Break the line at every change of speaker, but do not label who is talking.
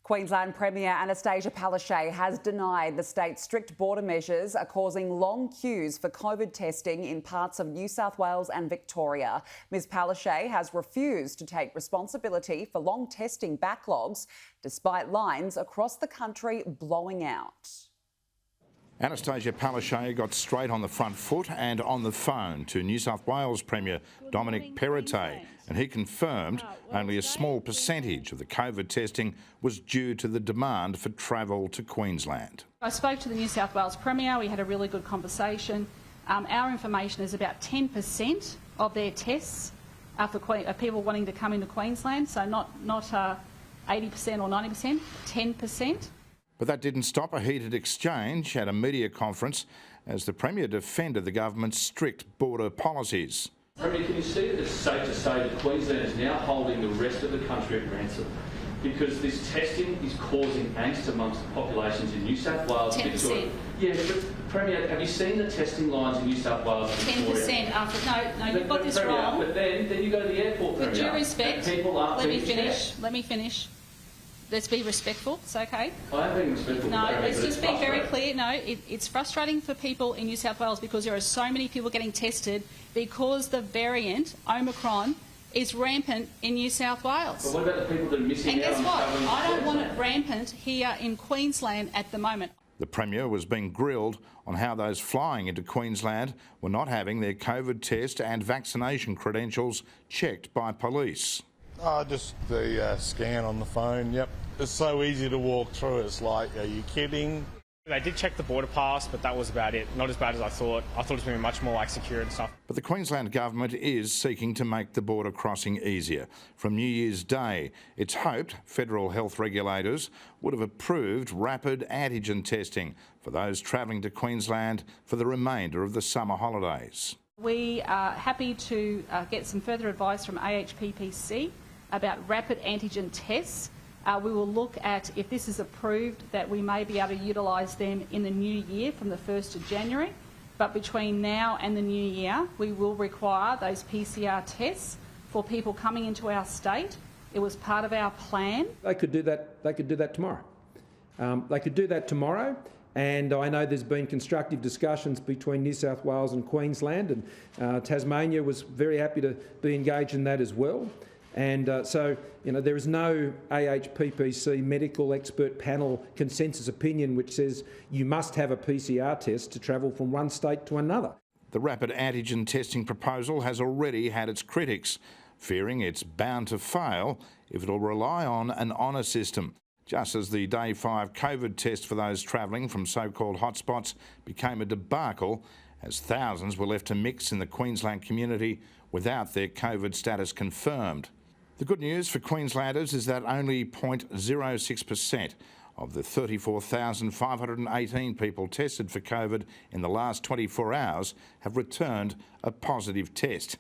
Queensland Premier Annastacia Palaszczuk has denied the state's strict border measures are causing long queues for COVID testing in parts of New South Wales and Victoria. Ms Palaszczuk has refused to take responsibility for long testing backlogs, despite lines across the country blowing out.
Annastacia Palaszczuk got straight on the front foot and on the phone to New South Wales Premier Dominic Perrottet, and he confirmed only a small percentage of the COVID testing was due to the demand for travel to Queensland.
I spoke to the New South Wales Premier, we had a really good conversation. Our information is about 10% of their tests are for people wanting to come into Queensland, so not 80% or 90%, 10%.
But that didn't stop a heated exchange at a media conference as the Premier defended the government's strict border policies.
Premier, can you see that it's safe to say that Queensland is now holding the rest of the country at ransom? Because this testing is causing angst amongst the populations in New South Wales and Victoria. Yeah, but Premier, have you seen the testing lines in New South Wales and Victoria?
10%. No, you've got this wrong.
But then you go to the airport, Premier.
With due respect, let me finish. Let's be respectful, it's okay.
I am being respectful.
No, let's just be very clear. No, it's frustrating for people in New South Wales because there are so many people getting tested because the variant, Omicron, is rampant in New South Wales.
But what about the people that are missing out?
And guess what? I don't want it rampant here in Queensland at the moment.
The Premier was being grilled on how those flying into Queensland were not having their COVID test and vaccination credentials checked by police.
Just the scan on the phone, yep. It's so easy to walk through, it's like, are you kidding?
They did check the border pass, but that was about it. Not as bad as I thought. I thought it was going to be much more like secure and stuff.
But the Queensland government is seeking to make the border crossing easier. From New Year's Day, it's hoped federal health regulators would have approved rapid antigen testing for those travelling to Queensland for the remainder of the summer holidays.
We are happy to get some further advice from AHPPC about rapid antigen tests. We will look at, if this is approved, that we may be able to utilise them in the new year from the 1st of January. But between now and the new year, we will require those PCR tests for people coming into our state. It was part of our plan.
They could do that. They could do that tomorrow. They could do that tomorrow. And I know there's been constructive discussions between New South Wales and Queensland, and Tasmania was very happy to be engaged in that as well. And so, there is no AHPPC medical expert panel consensus opinion which says you must have a PCR test to travel from one state to another.
The rapid antigen testing proposal has already had its critics, fearing it's bound to fail if it'll rely on an honour system. Just as the Day 5 COVID test for those travelling from so-called hotspots became a debacle, as thousands were left to mix in the Queensland community without their COVID status confirmed. The good news for Queenslanders is that only 0.06% of the 34,518 people tested for COVID in the last 24 hours have returned a positive test.